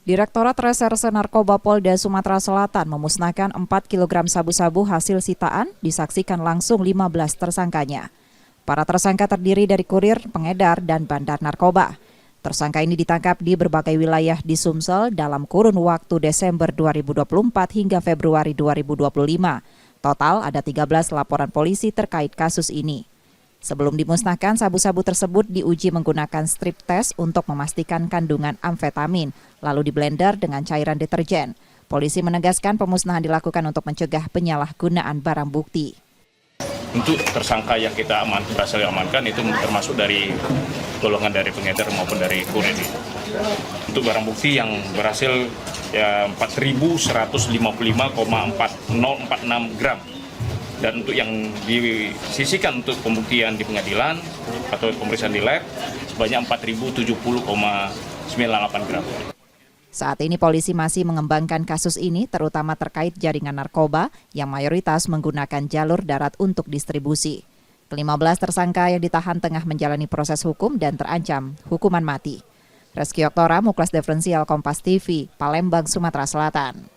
Direktorat Reserse Narkoba Polda Sumatera Selatan memusnahkan 4 kg sabu-sabu hasil sitaan, disaksikan langsung 15 tersangkanya. Para tersangka terdiri dari kurir, pengedar, dan bandar narkoba. Tersangka ini ditangkap di berbagai wilayah di Sumsel dalam kurun waktu Desember 2024 hingga Februari 2025. Total ada 13 laporan polisi terkait kasus ini. Sebelum dimusnahkan, sabu-sabu tersebut diuji menggunakan strip test untuk memastikan kandungan amfetamin, lalu diblender dengan cairan deterjen. Polisi menegaskan pemusnahan dilakukan untuk mencegah penyalahgunaan barang bukti. Untuk tersangka yang kita berhasil amankan itu termasuk dari golongan dari pengedar maupun dari kurir. Untuk barang bukti yang berhasil 4.155,4046 gram. Dan untuk yang disisikan untuk pembuktian di pengadilan atau pemeriksaan di lab sebanyak 4.070,98 gram. Saat ini polisi masih mengembangkan kasus ini terutama terkait jaringan narkoba yang mayoritas menggunakan jalur darat untuk distribusi. Ke-15 tersangka yang ditahan tengah menjalani proses hukum dan terancam hukuman mati. Reski Oktora, Muklas Diferensial Kompas TV, Palembang, Sumatera Selatan.